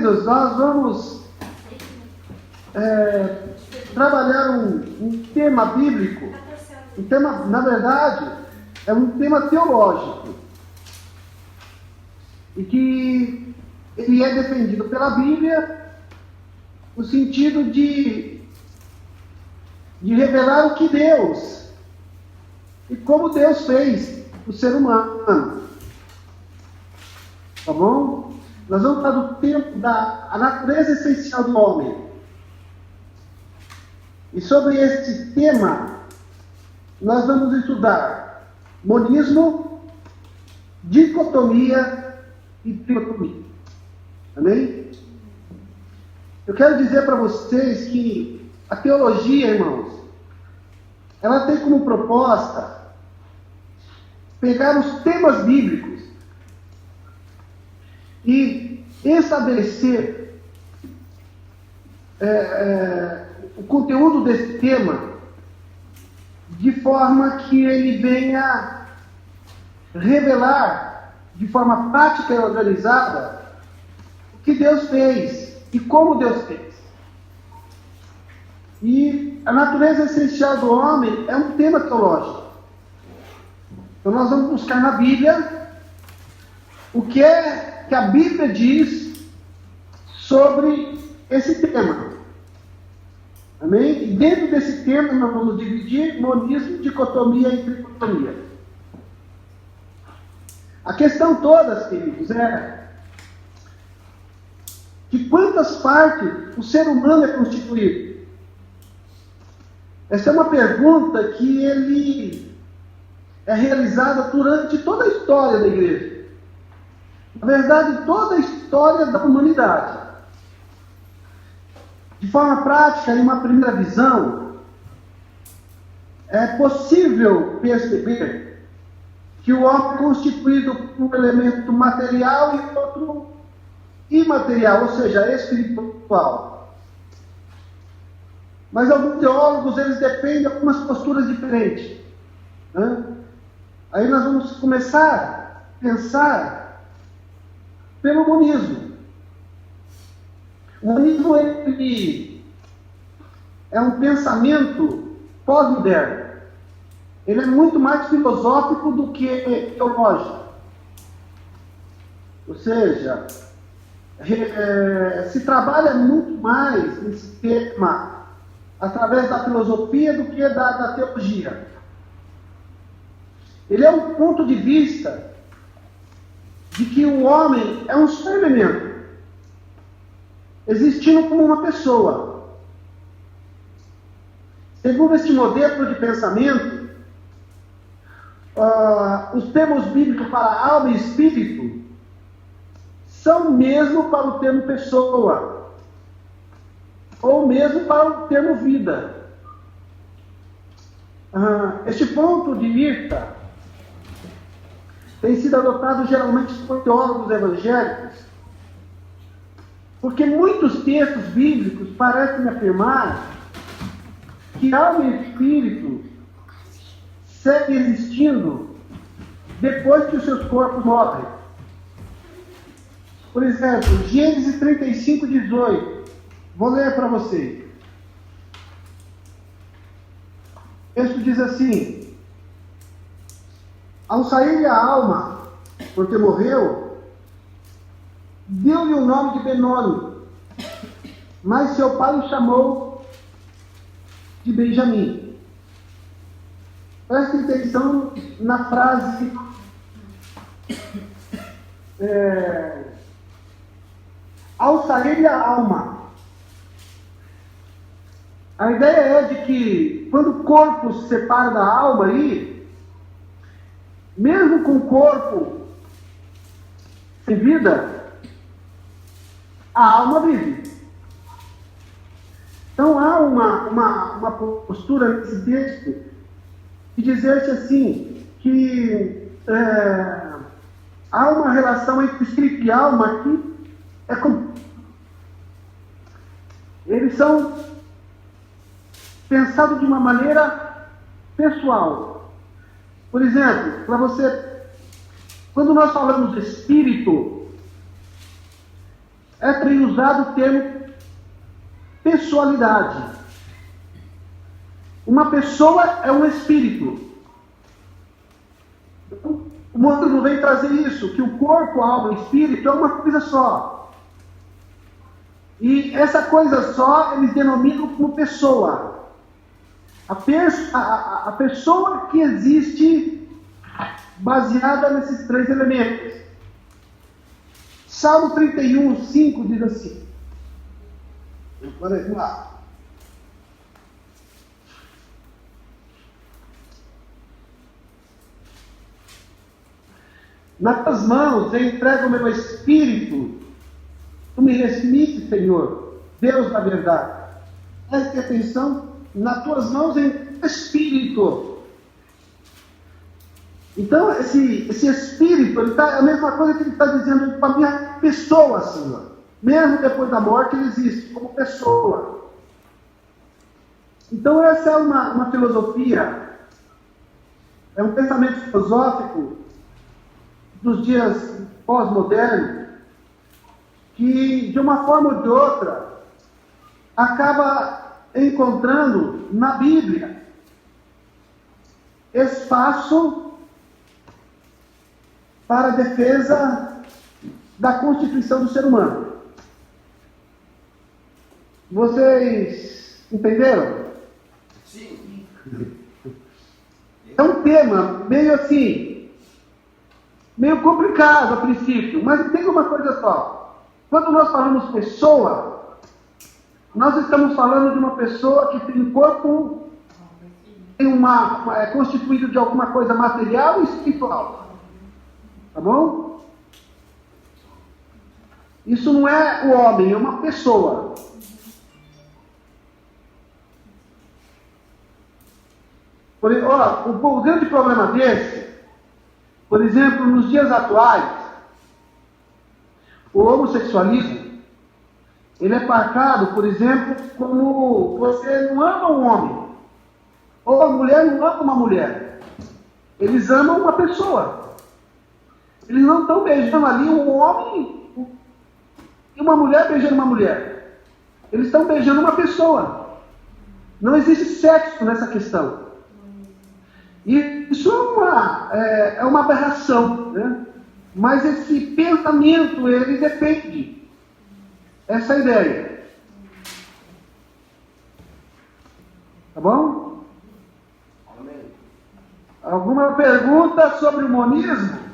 queridos, nós vamos trabalhar um tema bíblico, um tema, na verdade, é um tema teológico, e que ele é defendido pela Bíblia no sentido de revelar o que Deus e como Deus fez o ser humano. Tá bom? Nós vamos falar do tempo da natureza essencial do homem. E sobre este tema, nós vamos estudar monismo, dicotomia e tricotomia. Amém? Eu quero dizer para vocês que a teologia, irmãos, ela tem como proposta pegar os temas bíblicos e estabelecer o conteúdo desse tema de forma que ele venha revelar de forma prática e organizada o que Deus fez e como Deus fez. E a natureza essencial do homem é um tema teológico. Então nós vamos buscar na Bíblia o que é que a Bíblia diz sobre esse tema. Amém? E dentro desse tema nós vamos dividir monismo, dicotomia e tricotomia. A questão toda, queridos, é de quantas partes o ser humano é constituído. Essa é uma pergunta que ele é realizada durante toda a história da igreja. Na verdade, toda a história da humanidade. De forma prática, em uma primeira visão, é possível perceber que o homem é constituído por um elemento material e outro imaterial, ou seja, espiritual. Mas alguns teólogos, eles defendem algumas posturas diferentes. Né? Aí nós vamos começar a pensar pelo monismo. O monismo, ele é um pensamento pós-moderno. Ele é muito mais filosófico do que teológico. Ou seja, se trabalha muito mais nesse tema através da filosofia do que da teologia. Ele é um ponto de vista de que o homem é um só elemento, existindo como uma pessoa. Segundo este modelo de pensamento, os termos bíblicos para alma e espírito são mesmo para o termo pessoa, ou mesmo para o termo vida. Este ponto de vista tem sido adotado geralmente por teólogos evangélicos, porque muitos textos bíblicos parecem afirmar que alma e espírito seguem existindo depois que os seus corpos morrem. Por exemplo, Gênesis 35, 18. Vou ler para vocês. O texto diz assim: ao sair-lhe a alma, porque morreu, deu-lhe o nome de Benoni, mas seu pai o chamou de Benjamim. Preste atenção na frase ao sair-lhe a alma. A ideia é de que quando o corpo se separa da alma aí, mesmo com o corpo sem vida, a alma vive. Então há uma postura nesse texto de dizer-se assim, que há uma relação entre espírito e alma que é comum. Eles são pensados de uma maneira pessoal. Por exemplo, para você, quando nós falamos de espírito, é também usado o termo pessoalidade. Uma pessoa é um espírito. O mundo vem trazer isso, que o corpo, a alma e o espírito é uma coisa só. E essa coisa só eles denominam como pessoa. A pessoa que existe baseada nesses três elementos. Salmo 31, 5 diz assim. Vamos lá. Nas tuas mãos eu entrego o meu espírito. Tu me resmites, Senhor, Deus da verdade. Preste atenção, nas tuas mãos eu entrego o espírito. Então, esse espírito, é a mesma coisa que ele está dizendo para a minha pessoa, Senhor. Mesmo depois da morte, ele existe como pessoa. Então, essa é uma filosofia, é um pensamento filosófico dos dias pós-modernos, que, de uma forma ou de outra, acaba encontrando na Bíblia espaço para a defesa da constituição do ser humano. Vocês entenderam? Sim. É um tema meio assim, meio complicado a princípio, mas entenda uma coisa só. Quando nós falamos pessoa, nós estamos falando de uma pessoa que tem um corpo, é constituído de alguma coisa material e espiritual. Tá bom? Isso não é o homem, é uma pessoa. O grande problema desse, por exemplo, nos dias atuais, o homossexualismo, ele é marcado, por exemplo, como você não ama um homem, ou a mulher não ama uma mulher. Eles amam uma pessoa. Eles não estão beijando ali um homem e uma mulher beijando uma mulher. Eles estão beijando uma pessoa. Não existe sexo nessa questão. E isso é uma aberração, né? Mas esse pensamento, ele defende essa ideia. Tá bom? Amém. Alguma pergunta sobre o monismo?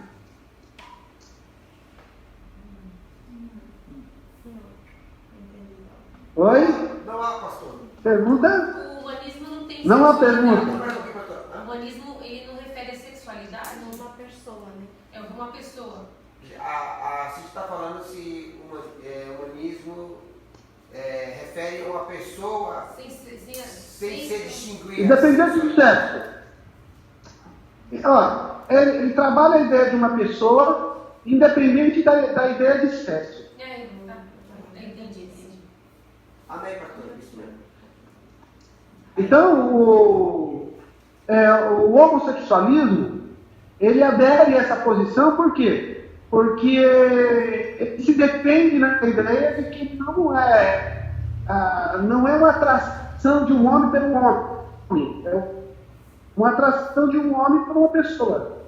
Oi? Não há, pastor. Pergunta? O humanismo não tem Não há sexualidade. pergunta. O humanismo, ele não refere a sexualidade, É uma pessoa, né? é uma pessoa. Se está falando se o humanismo refere a uma pessoa Sem ser distinguida. Independente do sexo. Ele trabalha a ideia de uma pessoa, independente da ideia de sexo. Entendi. Amém, pastor. Isso mesmo. Então, o homossexualismo, ele adere a essa posição, por quê? Porque ele se defende na ideia de que não é uma atração de um homem pelo homem, é uma atração de um homem por uma pessoa.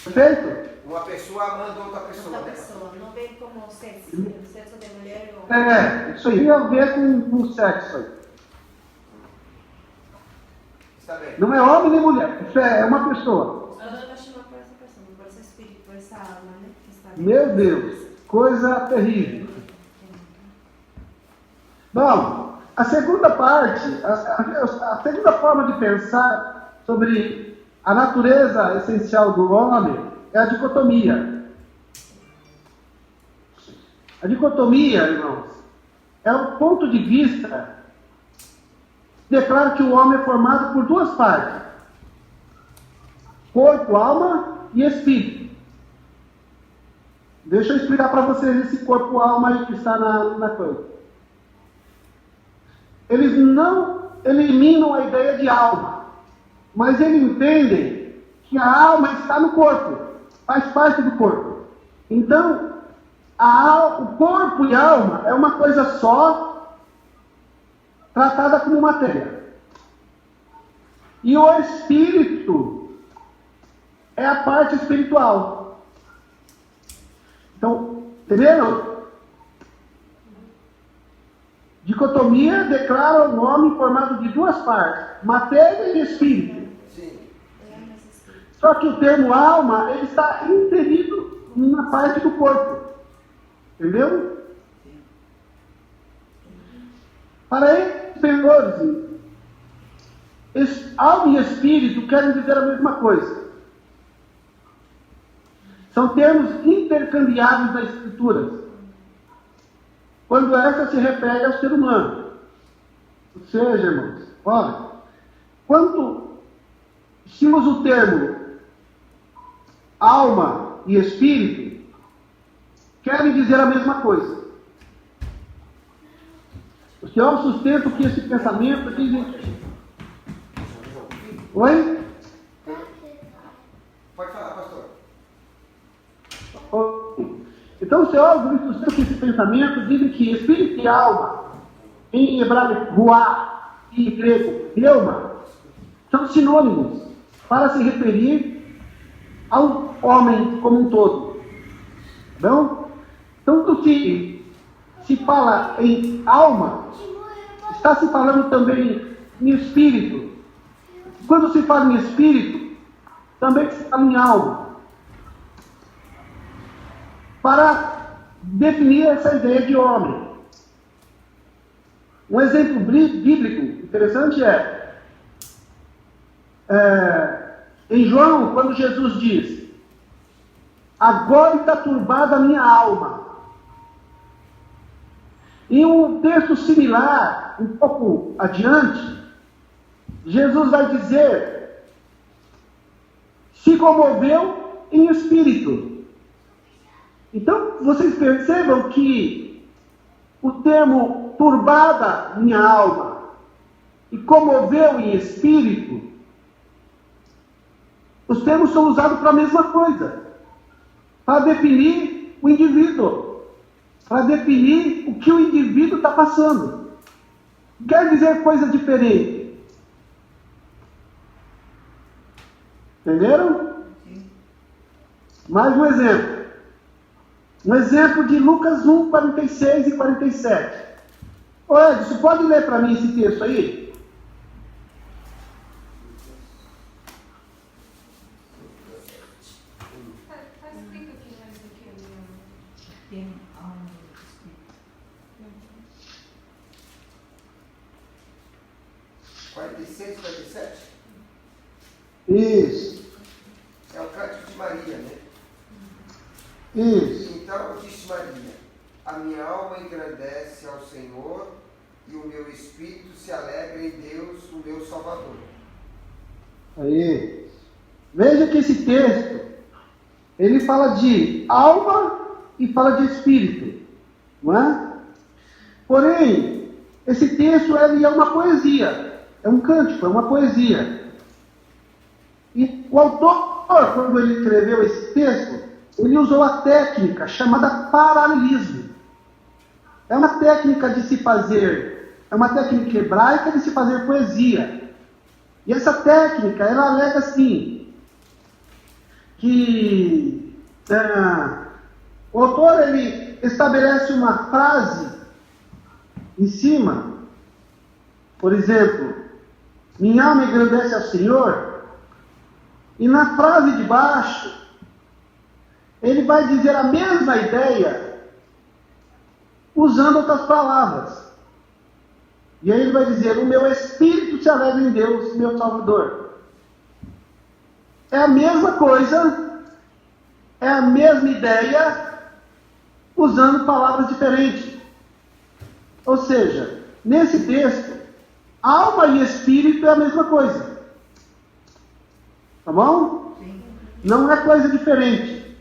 Perfeito? Uma pessoa amando outra pessoa. Outra né? pessoa, não vem como sexo, o sexo de mulher e homem. Isso aí tem a ver com o sexo aí. Está bem. Não é homem nem mulher, isso é uma pessoa. Deus vai chamar por essa pessoa, por esse espírito, por essa alma, né? Que está Meu Deus, coisa terrível. Bom, a segunda parte, a segunda forma de pensar sobre a natureza essencial do homem é a dicotomia. A dicotomia, irmãos, é o ponto de vista que declara que o homem é formado por duas partes: corpo, alma e espírito. Deixa eu explicar para vocês esse corpo, alma aí que está na coisa. Eles não eliminam a ideia de alma, mas eles entendem que a alma está no corpo, faz parte do corpo. Então, o corpo e a alma é uma coisa só, tratada como matéria. E o espírito é a parte espiritual. Então, entenderam? Dicotomia declara um homem formado de duas partes, matéria e espírito. Sim. Só que o termo alma, ele está inserido na parte do corpo. Entendeu? Para eles, senhores, alma e espírito querem dizer a mesma coisa. São termos intercambiáveis das escrituras, quando essa se refere ao ser humano. Ou seja, irmãos, olha, quando se usa o termo alma e espírito, querem dizer a mesma coisa. Os teólogos sustentam que esse pensamento dizem... Oi? Pode falar, pastor. Então os teólogos sustentam que esse pensamento dizem que espírito e alma, em hebraico, ruá, e em grego, pneuma, são sinônimos para se referir ao homem como um todo. Não? Então, quando se fala em alma, está se falando também em espírito. Quando se fala em espírito, também se fala em alma. Para definir essa ideia de homem. Um exemplo bíblico interessante em João, quando Jesus diz: agora está turbada a minha alma. Em um texto similar, um pouco adiante, Jesus vai dizer: se comoveu em espírito. Então, vocês percebam que o termo turbada minha alma e comoveu em espírito, os termos são usados para a mesma coisa, para definir o indivíduo, para definir o que o indivíduo está passando. Quer dizer coisa diferente. Entenderam? Mais um exemplo. Um exemplo de Lucas 1, 46 e 47. Ô Edson, pode ler para mim esse texto aí? Explica aqui mais aqui. Tem alma e espírito. 46, 47? Isso. É o Cântico de Maria, né? Isso. Então disse Maria: a minha alma engrandece ao Senhor e o meu espírito se alegra em Deus, o meu Salvador. Aí. Veja que esse texto, ele fala de alma e fala de espírito. Não é? Porém, esse texto ele é uma poesia. É um cântico, é uma poesia. E o autor, quando ele escreveu esse texto, ele usou a técnica chamada paralelismo. É uma técnica de se fazer, é uma técnica hebraica de se fazer poesia. E essa técnica, ela alega assim, que o autor ele estabelece uma frase em cima, por exemplo, minha alma engrandece ao Senhor, e na frase de baixo, ele vai dizer a mesma ideia, usando outras palavras. E aí ele vai dizer: o meu espírito se alegra em Deus, meu Salvador. É a mesma coisa, é a mesma ideia, usando palavras diferentes. Ou seja, nesse texto, alma e espírito é a mesma coisa. Tá bom? Sim. Não é coisa diferente.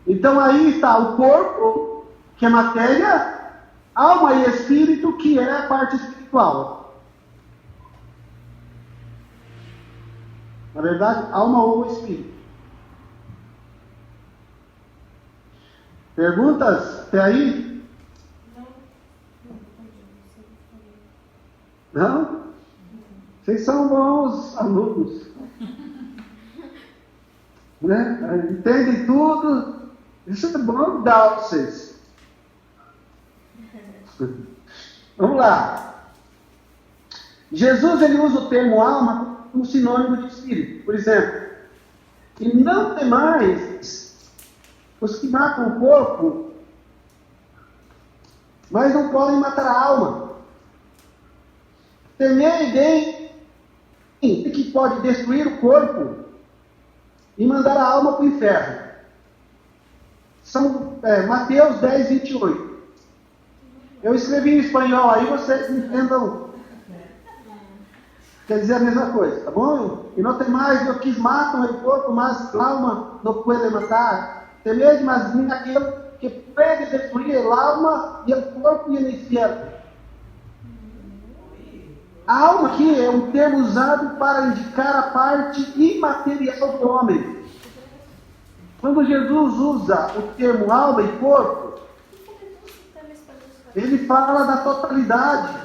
Então aí está o corpo, que é matéria, alma e espírito, que é a parte espiritual. Na verdade, alma ou espírito. Perguntas até aí? Não? Vocês são bons alunos. Né? Entendem tudo. Isso é bom dar a vocês. Vamos lá. Jesus ele usa o termo alma como sinônimo de espírito. Por exemplo, e não temais os que matam o corpo, mas não podem matar a alma. Temei bem que pode destruir o corpo e mandar a alma para o inferno. São Mateus 10, 28. Eu escrevi em espanhol, aí vocês entendam. Quer dizer a mesma coisa, tá bom? E não tem mais do que matam o corpo, mas a alma não pode matar. Temei mas nem aquele que pode destruir a alma e o corpo e o inferno. A alma aqui é um termo usado para indicar a parte imaterial do homem. Quando Jesus usa o termo alma e corpo, ele fala da totalidade.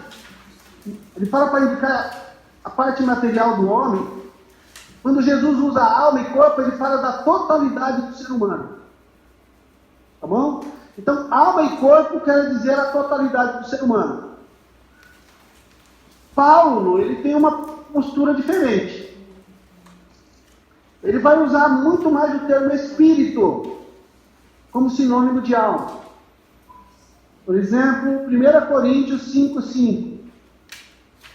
Ele fala para indicar a parte material do homem. Quando Jesus usa alma e corpo, ele fala da totalidade do ser humano. Tá bom? Então, alma e corpo quer dizer a totalidade do ser humano. Paulo, ele tem uma postura diferente. Ele vai usar muito mais o termo espírito como sinônimo de alma. Por exemplo, 1 Coríntios 5:5.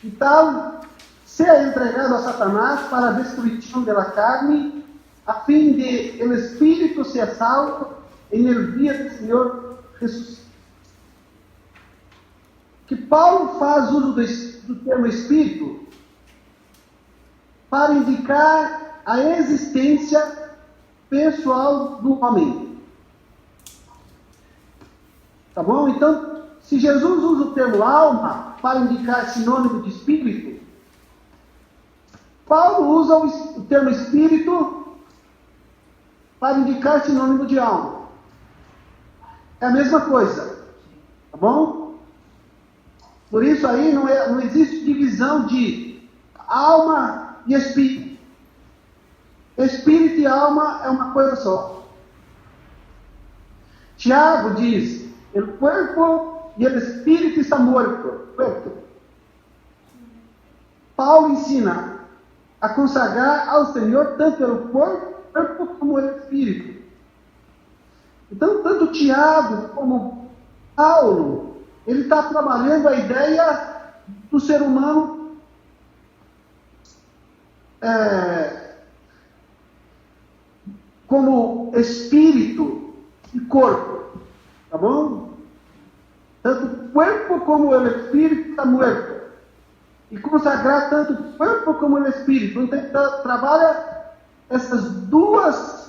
Então, seja entregado a Satanás para a destruição da carne, a fim de o espírito ser salvo em el dia do Senhor Jesus. Que Paulo faz uso do termo espírito para indicar a existência pessoal do homem. Tá bom? Então, se Jesus usa o termo alma para indicar sinônimo de espírito, Paulo usa o termo espírito para indicar sinônimo de alma. É a mesma coisa. Tá bom? Por isso aí não existe divisão de alma e espírito. Espírito e alma é uma coisa só. Tiago diz: o corpo e o espírito está morto. Paulo ensina a consagrar ao Senhor tanto o corpo como o espírito. Então, tanto Tiago como Paulo, ele está trabalhando a ideia do ser humano como espírito e corpo, tá bom? Tanto o corpo como o espírito está morto. E consagrar tanto o corpo como o espírito. Então, trabalha essas duas,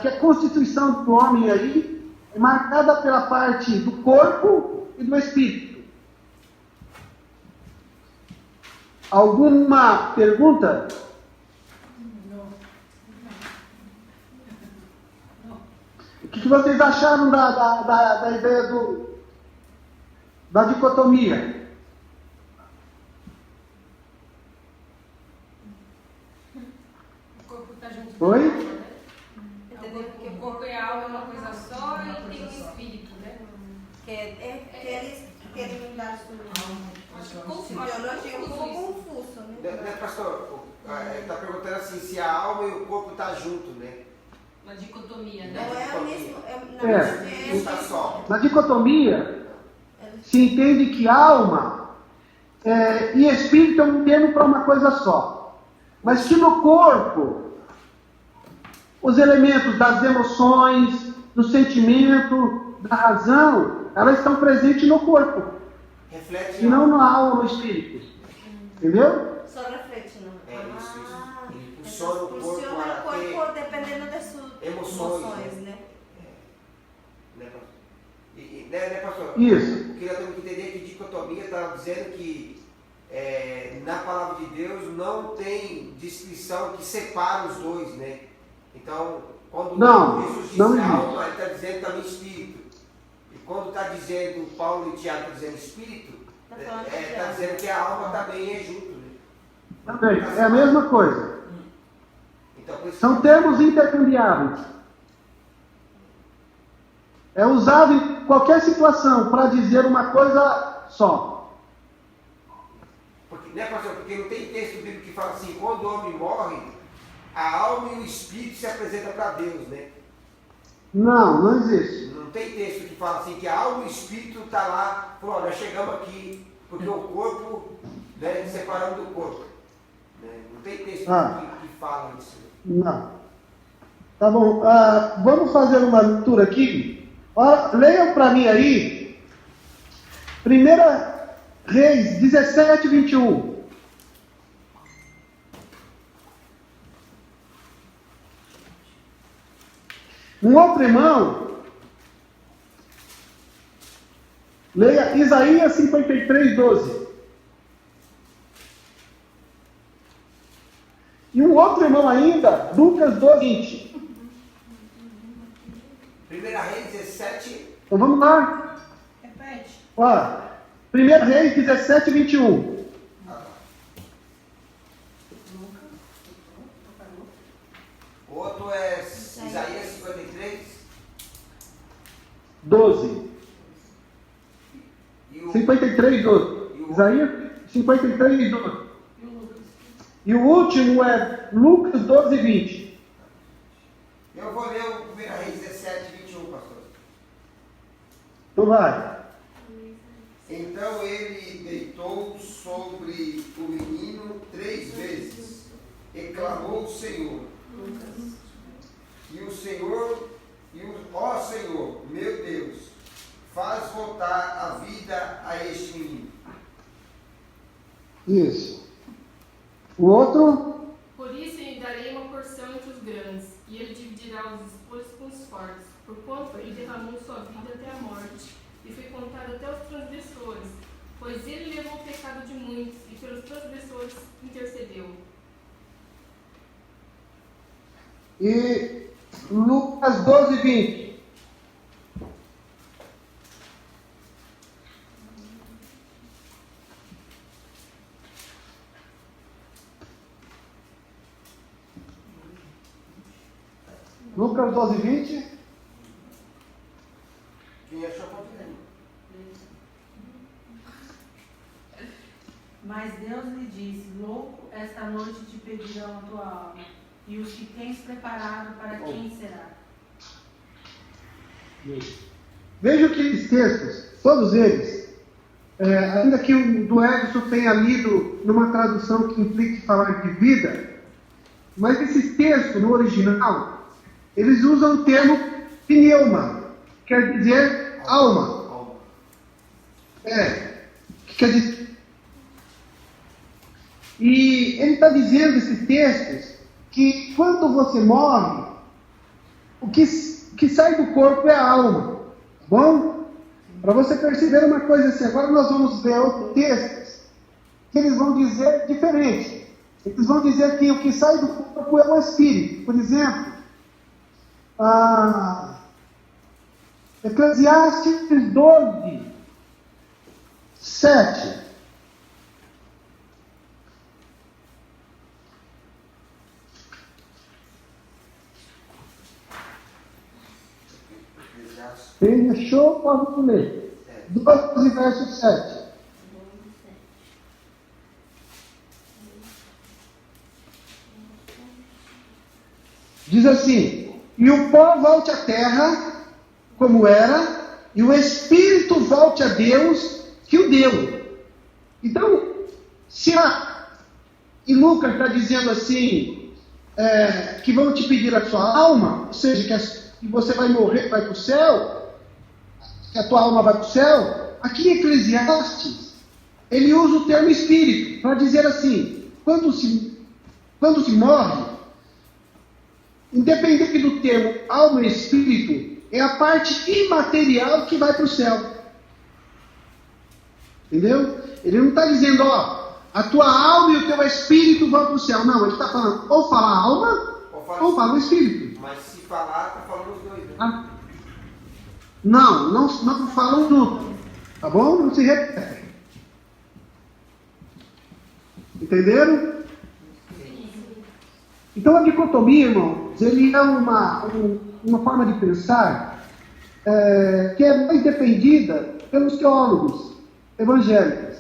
que a constituição do homem aí é marcada pela parte do corpo e do espírito. Alguma pergunta? O que vocês acharam da ideia da dicotomia? Oi? Entendeu? Porque o corpo e a alma é uma coisa só e tem um espírito, né? Que eles querem dar Confuso. eu achei um pouco confuso, né? Pastor, está perguntando assim, se a alma e o corpo estão juntos, né? Uma dicotomia, Não né? é o mesmo. Não está só. Na dicotomia, se entende que alma e espírito é um termo para uma coisa só. Mas que no corpo, os elementos das emoções, do sentimento, da razão, elas estão presentes no corpo. Reflete E não na alma, no espírito. Entendeu? Só reflete, não. Isso. Ele Então, funciona o corpo funciona o para ter corpo dependendo das suas emoções, né? Né, pastor? Né, pastor? Isso. O que nós temos que entender é que dicotomia está dizendo que na palavra de Deus não tem descrição que separa os dois, né? Então, quando Não, Jesus diz não existe. alma, ele está dizendo também espírito. E quando está dizendo, Paulo e Tiago está dizendo espírito, está dizendo que a alma também é junto. Né? Também, é a mesma coisa. Então, por isso São termos intercambiáveis. É usado em qualquer situação para dizer uma coisa só. Porque, né, pastor? Porque não tem texto bíblico que fala assim, quando o homem morre, a alma e o espírito se apresentam para Deus, né? Não existe. Não tem texto que fala assim, que a alma e o espírito está lá, falou, olha, chegamos aqui, porque o corpo, né, separamos do corpo. Né? Não tem texto que fala isso. Não. Tá bom. Vamos fazer uma leitura aqui. Leiam para mim aí. 1 Reis 17, 21. Um outro irmão, leia Isaías 53, 12. E um outro irmão ainda, Lucas 12, 20. 1 Reis 17. Então vamos lá. Repete. Ó, 1 Reis 17, 21. O outro é Isaías 53. 12. E o 53, 12. Isaías 53, 12. E o último é Lucas 12, 20. eu vou ler o 1 Reis 17, 21, pastor. Então vai. Então ele deitou sobre o menino 3 vezes e clamou o Senhor. Ó Senhor, meu Deus, faz voltar a vida a este menino. Isso. O outro, Por isso lhe darei uma porção entre os grandes, e ele dividirá os espolhos com os fortes, porquanto ele derramou sua vida até a morte, e foi contado até os transgressores, pois ele levou o pecado de muitos, e pelos transgressores intercedeu. e Lucas 12, 20. Lucas 12, 20. Quem achou pode ler. Mas Deus lhe disse: louco, esta noite te pedirão a tua alma, e os que tens preparado para quem será? Veja que esses textos, todos eles, ainda que o do Edson tenha lido numa tradução que implique falar de vida, mas esses textos no original, eles usam o termo pneuma, que quer dizer alma. Que quer dizer. E ele está dizendo, esses textos, que quando você morre, o que sai do corpo é a alma. Tá bom? Para você perceber uma coisa assim, agora nós vamos ver outros textos que eles vão dizer diferente. Eles vão dizer que o que sai do corpo é o espírito. Por exemplo, Eclesiastes 12, 7. Quem achou, pode ler. 12, verso 7. Diz assim: e o pó volte à terra, como era, e o espírito volte a Deus, que o deu. Então, se e Lucas está dizendo assim, que vão te pedir a sua alma, ou seja, que você vai morrer, vai para o céu, que a tua alma vai para o céu, aqui em Eclesiastes, ele usa o termo espírito, para dizer assim, quando se morre, independente do termo alma e espírito, é a parte imaterial que vai para o céu. Entendeu? Ele não está dizendo, a tua alma e o teu espírito vão para o céu. Não, ele está falando, ou fala a alma, ou fala o espírito. Mas se falar, está falando os dois, né? Não falam junto. Tá bom? Não se repetem. Entenderam? Então a dicotomia, irmãos, ele é uma forma de pensar que é mais defendida pelos teólogos evangélicos.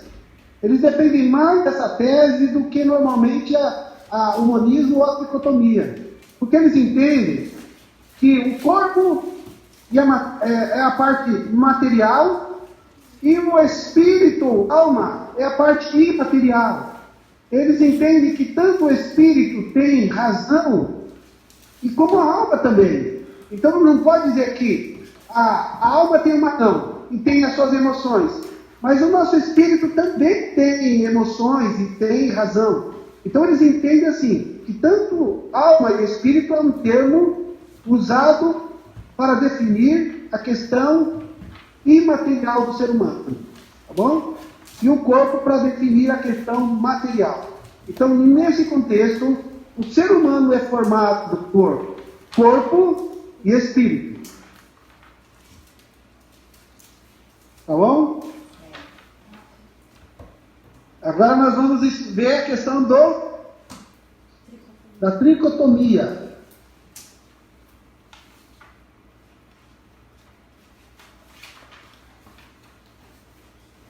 Eles defendem mais essa tese do que normalmente o monismo ou a dicotomia. Porque eles entendem que o corpo é a parte material e o espírito, alma, é a parte imaterial. Eles entendem que tanto o espírito tem razão e como a alma também. Então não pode dizer que a alma tem uma razão e tem as suas emoções, mas o nosso espírito também tem emoções e tem razão. Então eles entendem assim, que tanto alma e espírito é um termo usado para definir a questão imaterial do ser humano, tá bom? E o corpo para definir a questão material. Então, nesse contexto, o ser humano é formado por corpo e espírito. Tá bom? Agora nós vamos ver a questão da tricotomia.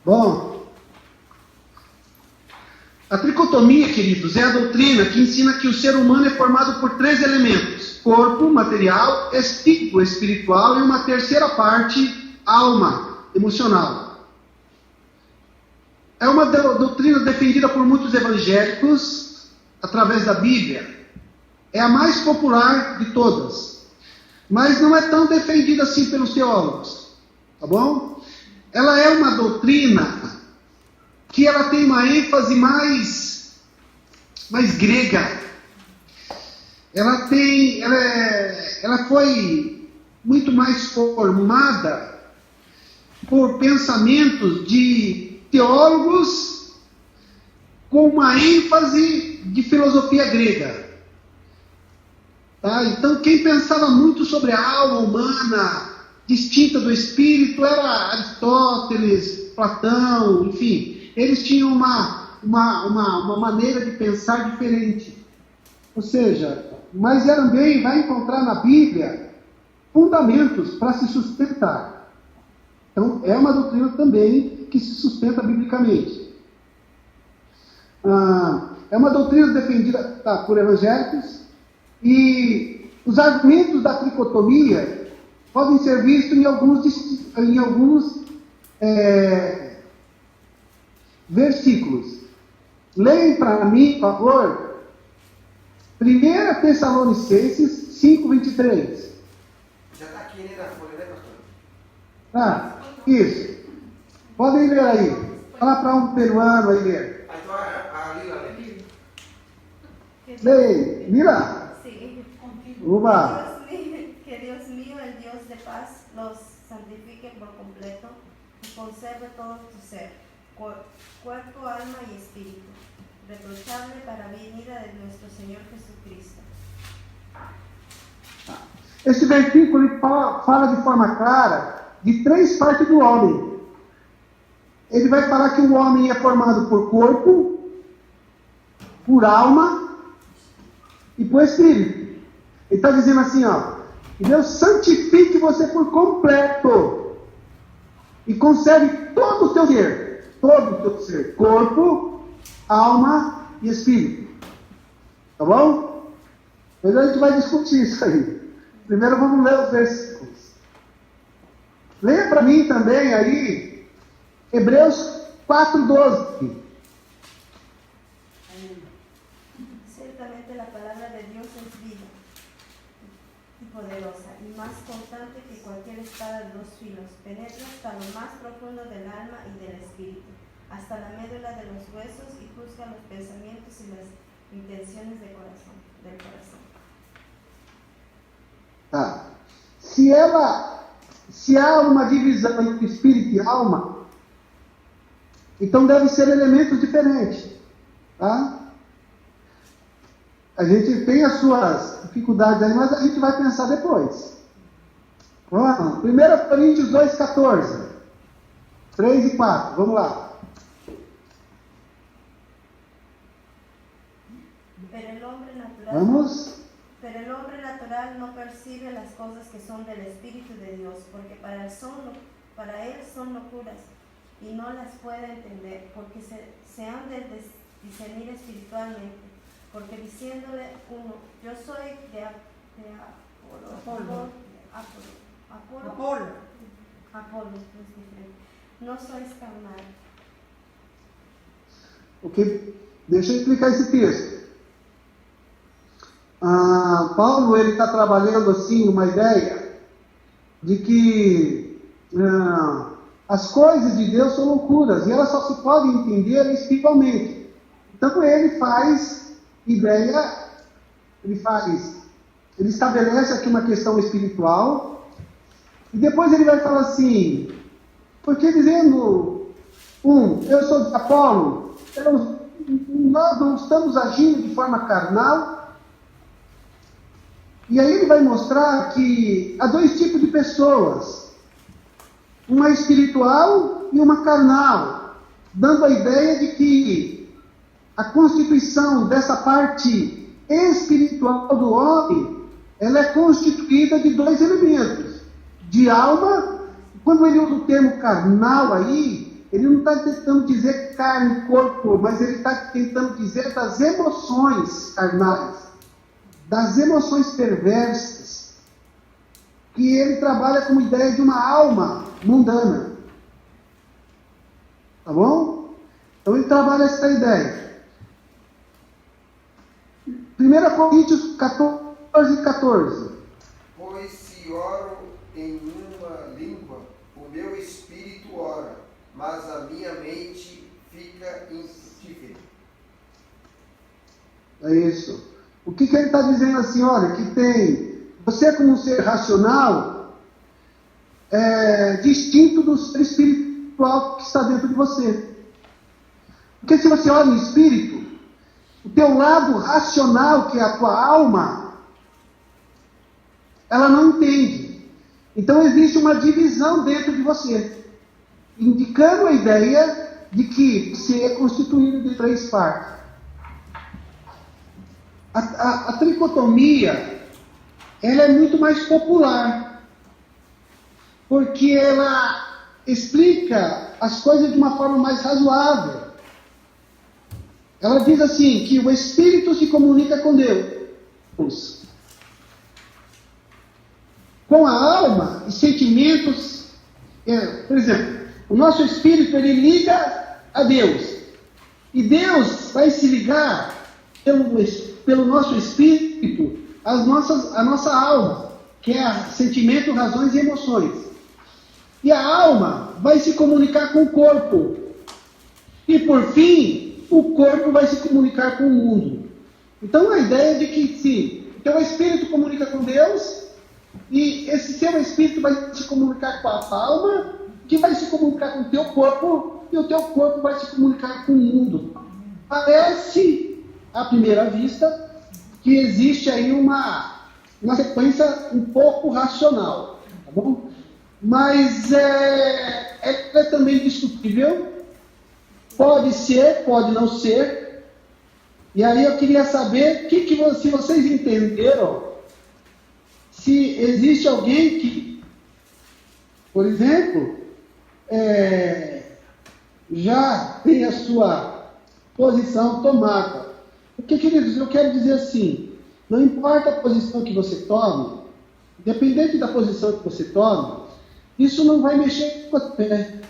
Bom, a tricotomia, queridos, é a doutrina que ensina que o ser humano é formado por 3 elementos: corpo, material, espírito, espiritual e uma terceira parte, alma, emocional. É uma doutrina defendida por muitos evangélicos através da Bíblia. É a mais popular de todas, mas não é tão defendida assim pelos teólogos, tá bom? Ela é uma doutrina que ela tem uma ênfase mais grega. Ela foi muito mais formada por pensamentos de teólogos com uma ênfase de filosofia grega. Tá? Então, quem pensava muito sobre a alma humana distinta do espírito era Aristóteles, Platão, enfim. Eles tinham uma maneira de pensar diferente. Ou seja, mas também vai encontrar na Bíblia fundamentos para se sustentar. Então, é uma doutrina também que se sustenta biblicamente. É uma doutrina defendida por evangélicos, e os argumentos da tricotomia podem ser vistos em alguns versículos. Leem para mim, por favor, 1 Tessalonicenses 5:23. Já está aqui na folha, né, pastor? Isso. Podem ler aí. Fala para um peruano aí ler. Então a Lila lê. Leia. Lila. Sí. Uba. Que Dios mío, el Dios de paz, los santifique por completo y conserve todo tu ser, cuerpo, alma y espíritu, reprochable para venida de nuestro Señor Jesucristo. Esse versículo ele fala de forma clara de 3 partes do homem. Ele vai falar que o homem é formado por corpo, por alma e por espírito. Ele está dizendo assim, que Deus santifique você por completo e conserve todo o teu ser, corpo, alma e espírito. Tá bom? Depois a gente vai discutir isso aí. Primeiro vamos ler os versículos. Leia para mim também aí Hebreus 4:12. Ciertamente la palabra de Dios es viva y poderosa, y más cortante que cualquier espada de 2 filos, penetra hasta lo más profundo del alma y del espíritu, hasta la médula de los huesos, y juzga los pensamientos y las intenciones del corazón. Tá. Se há uma divisão entre espírito e alma, então deve ser elementos diferentes. Tá? A gente tem as suas dificuldades aí, mas a gente vai pensar depois. Vamos, 1 Coríntios 2,14. 3 e 4, vamos lá. Vamos. Pero el hombre natural no percibe las cosas que son del Espíritu de Dios, porque para él son locuras y no las puede entender, porque se han de discernir espiritualmente. Porque diciéndole uno, yo soy de Apolo, es diferente. No sois carnal. Ok, deixa eu explicar esse texto. Paulo ele está trabalhando assim uma ideia de que as coisas de Deus são loucuras e elas só se podem entender espiritualmente. Então ele faz ideia, ele estabelece aqui uma questão espiritual e depois ele vai falar assim, porque dizendo eu sou de Apolo, nós não estamos agindo de forma carnal. E aí ele vai mostrar que há dois tipos de pessoas, uma espiritual e uma carnal, dando a ideia de que a constituição dessa parte espiritual do homem, ela é constituída de dois elementos, de alma. Quando ele usa o termo carnal aí, ele não está tentando dizer carne, corpo, mas ele está tentando dizer das emoções carnais, das emoções perversas, que ele trabalha como ideia de uma alma mundana. Tá bom? Então ele trabalha essa ideia. 1 Coríntios 14. Pois se oro em uma língua, o meu espírito ora, mas a minha mente fica infrutífera. É isso. O que ele está dizendo assim? Olha, que tem você como um ser racional distinto do ser espiritual que está dentro de você. Porque se você olha no espírito, o teu lado racional, que é a tua alma, ela não entende. Então existe uma divisão dentro de você, indicando a ideia de que você é constituído de três partes. A tricotomia, ela é muito mais popular, porque ela explica as coisas de uma forma mais razoável. Ela diz assim, que o Espírito se comunica com Deus, com a alma e sentimentos. Por exemplo, o nosso Espírito, ele liga a Deus, e Deus vai se ligar pelo nosso espírito, a nossa alma, que é sentimento, razões e emoções. E a alma vai se comunicar com o corpo. E por fim, o corpo vai se comunicar com o mundo. Então a ideia de que se o teu espírito comunica com Deus, e esse seu espírito vai se comunicar com a alma, que vai se comunicar com o teu corpo, e o teu corpo vai se comunicar com o mundo. Parece, à primeira vista, que existe aí uma sequência um pouco racional, tá bom? Mas é também discutível, pode ser, pode não ser, e aí eu queria saber se vocês entenderam, se existe alguém que, por exemplo, já tem a sua posição tomada. Porque, queridos, eu quero dizer assim, não importa a posição que você tome, independente da posição que você tome, isso não vai mexer com a fé,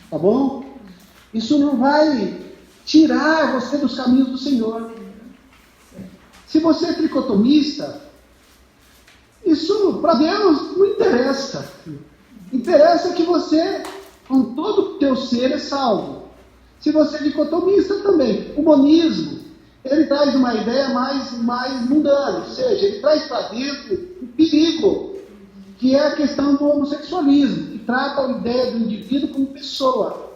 tá bom? Isso não vai tirar você dos caminhos do Senhor. Se você é tricotomista, isso para Deus não interessa. Interessa que você, com todo o teu ser, é salvo. Se você é dicotomista também, o monismo, ele traz uma ideia mais mundana, ou seja, ele traz para dentro o perigo, que é a questão do homossexualismo, que trata a ideia do indivíduo como pessoa,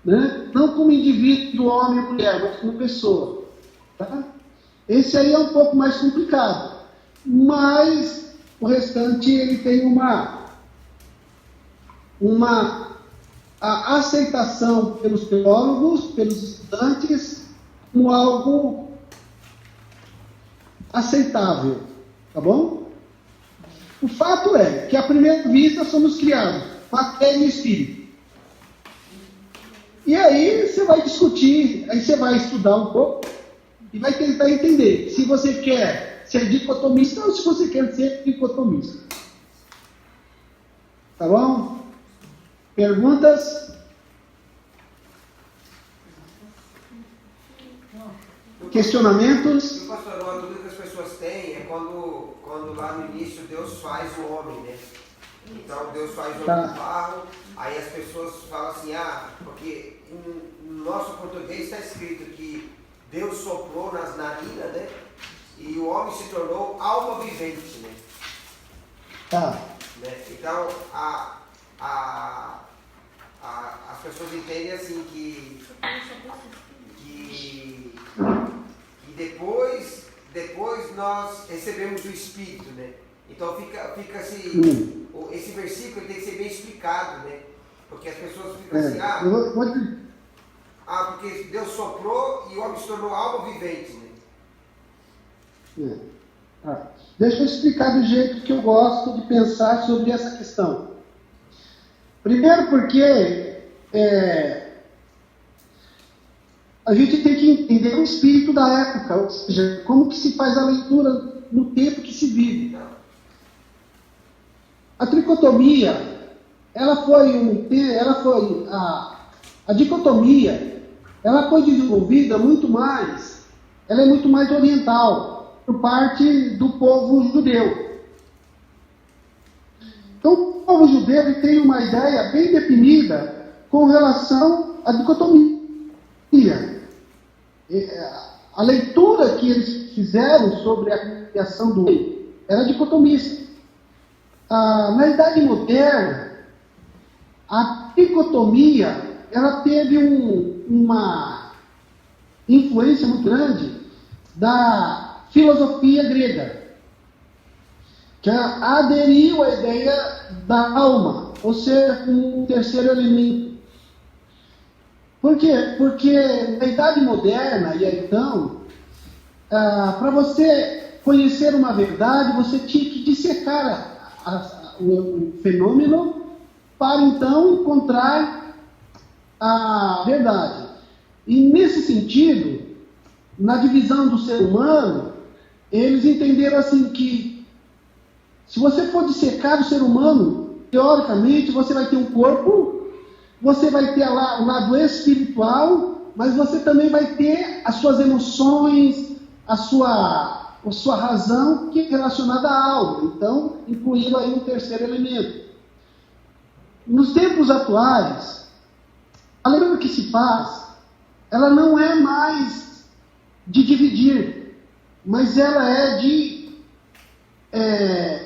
né? Não como indivíduo, homem ou mulher, mas como pessoa. Tá? Esse aí é um pouco mais complicado, mas o restante ele tem a aceitação pelos teólogos, pelos estudantes, como algo aceitável, tá bom? O fato é que à primeira vista somos criados, matéria e espírito. E aí você vai discutir, aí você vai estudar um pouco e vai tentar entender se você quer ser dicotomista ou se você quer ser dicotomista. Tá bom? Perguntas? Questionamentos? Pastor, uma dúvida que as pessoas têm é quando lá no início Deus faz o homem, né? Então Deus faz o homem do barro, aí as pessoas falam assim, porque no nosso português está escrito que Deus soprou nas narinas, né? E o homem se tornou alma vivente, né? Tá. Né? Então as pessoas entendem assim que depois nós recebemos o Espírito, né? Então fica assim, esse versículo tem que ser bem explicado, né? Porque as pessoas ficam assim, porque Deus soprou e o homem se tornou alma vivente, né? Deixa eu explicar do jeito que eu gosto de pensar sobre essa questão. Primeiro porque a gente tem que entender o espírito da época, ou seja, como que se faz a leitura no tempo que se vive. A tricotomia, a dicotomia, ela foi desenvolvida ela é muito mais oriental, por parte do povo judeu. Então, o povo judeu ele tem uma ideia bem definida com relação à dicotomia. A leitura que eles fizeram sobre a criação do homem era dicotomista. Na Idade Moderna, a dicotomia ela teve uma influência muito grande da filosofia grega, que aderiu à ideia da alma, ou seja, um terceiro elemento. Por quê? Porque na Idade Moderna, e então, para você conhecer uma verdade, você tinha que dissecar o fenômeno para então encontrar a verdade. E nesse sentido, na divisão do ser humano, eles entenderam assim que se você for dissecar o ser humano, teoricamente você vai ter um corpo, você vai ter lá o lado espiritual, mas você também vai ter as suas emoções, a sua razão que é relacionada à alma. Então, incluindo aí um terceiro elemento. Nos tempos atuais, a leitura que se faz, ela não é mais de dividir, mas ela é de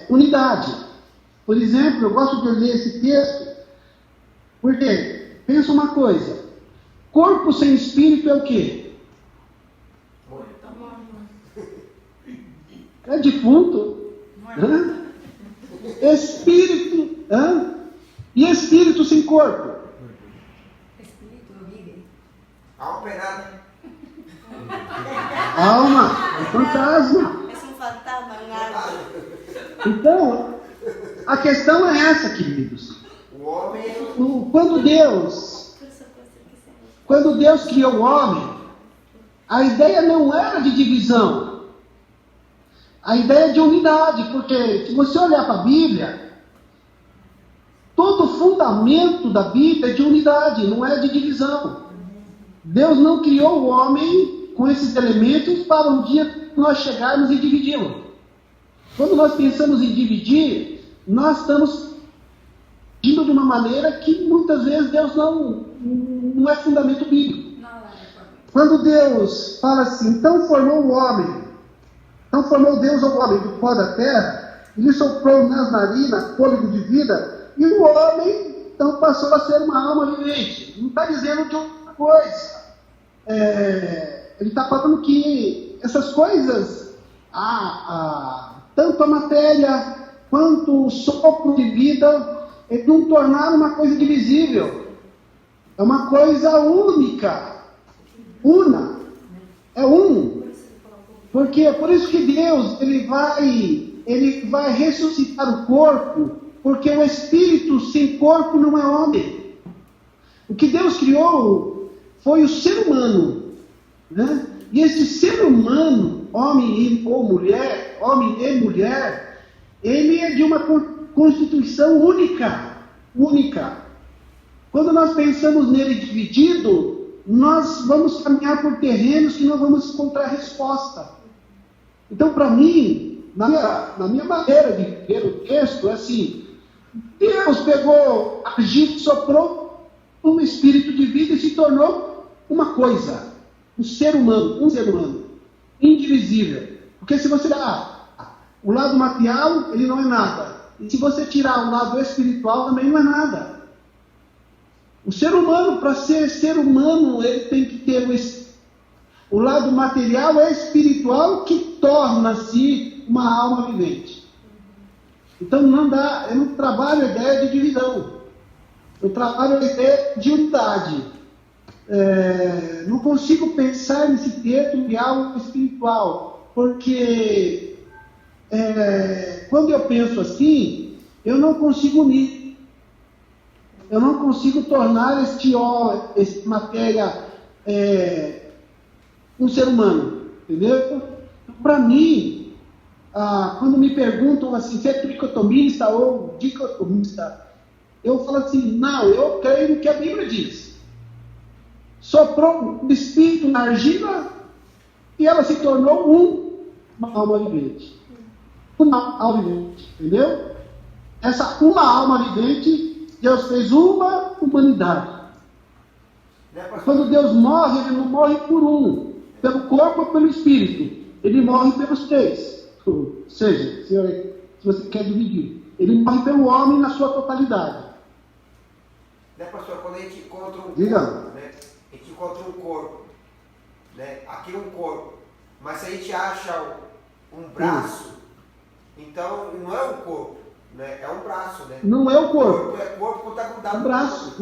unidade. Por exemplo, eu gosto de ler esse texto, porque, pensa uma coisa, corpo sem espírito é o quê? É defunto. Espírito. E espírito sem corpo? Espírito vive. Alma penada. Alma, é fantasma. É um fantasma, um alma. Então, a questão é essa, queridos. O homem Quando Deus criou o homem, a ideia não era de divisão. A ideia é de unidade, porque se você olhar para a Bíblia, todo o fundamento da Bíblia é de unidade, não é de divisão. Deus não criou o homem com esses elementos para um dia nós chegarmos e dividi-lo. Quando nós pensamos em dividir, nós estamos agindo de uma maneira que muitas vezes Deus não é fundamento bíblico. Quando Deus fala assim, então formou Deus o homem do pó da terra, e lhe soprou nas narinas fôlego de vida, e o homem então passou a ser uma alma vivente. Não está dizendo de outra coisa. Ele está falando que essas coisas, tanto a matéria quanto o sopro de vida, eles não tornaram uma coisa divisível. É uma coisa única. Una. É um. Porque é por isso que Deus ele vai ressuscitar o corpo, porque o espírito sem corpo não é homem. O que Deus criou foi o ser humano, né? E esse ser humano, homem e mulher, ele é de uma constituição única. Quando nós pensamos nele dividido, nós vamos caminhar por terrenos que não vamos encontrar resposta. Então, para mim, na minha maneira de ver o texto, é assim: Deus pegou a gente, soprou um espírito de vida e se tornou uma coisa, um ser humano, indivisível. Porque se você o lado material, ele não é nada. E se você tirar o lado espiritual, também não é nada. O ser humano, para ser ser humano, ele tem que ter o lado material é espiritual, que torna-se uma alma vivente. Então não dá, eu não trabalho a ideia de divisão, eu trabalho a ideia de unidade. Não consigo pensar nesse texto de algo espiritual, porque quando eu penso assim, eu não consigo unir, eu não consigo tornar esta matéria um ser humano, entendeu? Para mim, quando me perguntam assim, se é tricotomista ou dicotomista, eu falo assim: não, eu creio no que a Bíblia diz. Soprou o espírito na argila e ela se tornou uma alma vivente. Uma alma vivente, entendeu? Essa uma alma vivente, Deus fez uma humanidade. Quando Deus morre, ele não morre por pelo corpo ou pelo espírito. Ele morre pelos três. Ou seja, se você quer dividir, ele morre pelo homem na sua totalidade. Né, pastor? Quando a gente encontra um corpo, né? A gente encontra um corpo, né? Aqui um corpo. Mas se a gente acha um braço, então não é um corpo, né? É um braço, né? Não é o corpo. Corpo quando está grudado no braço.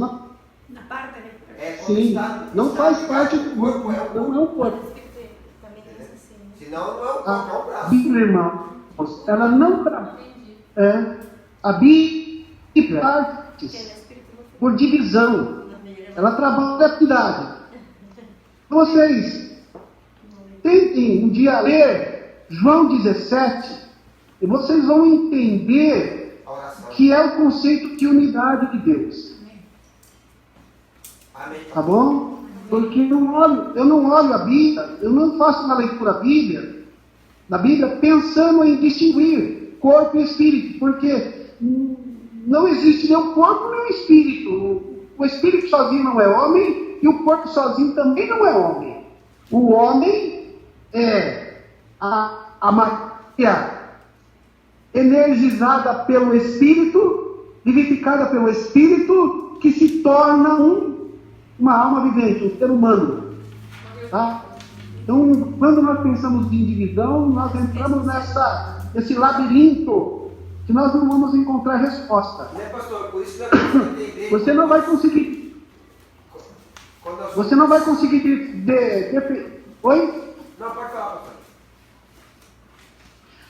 Na parte, né? Sim, não faz parte do corpo. Não é o corpo. Senão não é o corpo, é o braço. A Bíblia, irmãos, ela não a Bíblia partes por divisão. Ela trabalha a cidade. Vocês tentem um dia ler João 17 e vocês vão entender que é o conceito de unidade de Deus. Tá bom? Porque eu não olho a Bíblia, eu não faço uma leitura da Bíblia pensando em distinguir corpo e espírito, porque não existe nem o corpo nem o espírito. O espírito sozinho não é homem e o corpo sozinho também não é homem. O homem é a matéria energizada pelo espírito, vivificada pelo espírito, que se torna uma alma vivente, um ser humano. Tá? Então, quando nós pensamos em divisão, nós entramos nesse labirinto que nós não vamos encontrar resposta. Né, pastor? Por isso que nós temos que entender. Você não vai conseguir. Você não vai conseguir Oi? Não, pode falar, pastor.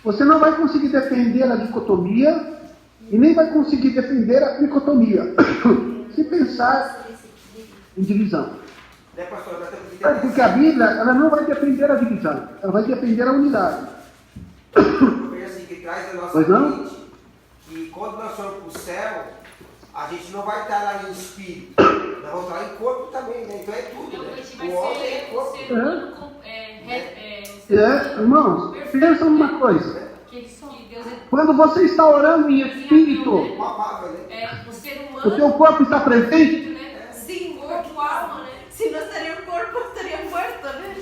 Você não vai conseguir defender a dicotomia e nem vai conseguir defender a tricotomia se pensar em divisão. Né, pastor? Nós temos que entender. Porque a Bíblia, ela não vai defender a divisão, ela vai defender a unidade. Eu vejo assim, que traz a nossa Pois não? mente que quando nós formos para o céu, a gente não vai estar lá em espírito, nós vamos estar em corpo também, né? Então é tudo, né? O homem é corpo. Irmãos, pensa numa coisa. Que Deus é Quando você está orando em espírito, Amável, né? o ser o humano, teu corpo está presente? né? Sim, Corpo, alma, né? si no estaría el cuerpo, estaría muerto, ¿no?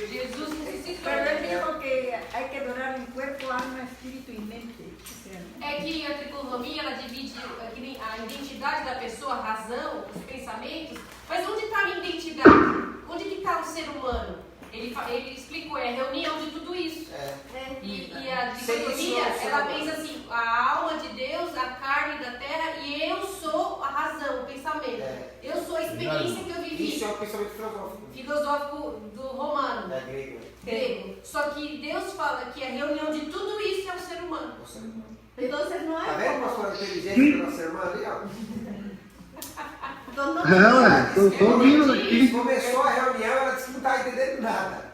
Jesus necessita. Pero él dijo que hay que adorar en cuerpo, alma, espíritu y mente. É que a tricotomia, ela divide que nem a identidade da pessoa, a razão, os pensamentos. Mas onde está a minha identidade? Onde que está o ser humano? Ele explicou, é a reunião de tudo isso. E a Sem dicotomia, isso, ela não. pensa assim, a alma de Deus, a carne da terra, e eu sou a razão, o pensamento. Eu sou a experiência que eu vivi. Isso é um pensamento filosófico. Filosófico do romano, Grego. Só que Deus fala que a reunião de tudo isso é o ser humano. Entonces no Tá hay vendo, como... pastor, a inteligência da nossa irmã ali, ó? Entonces, Não, estou ouvindo aqui. Começou a reunião, ela disse que não estava entendendo nada.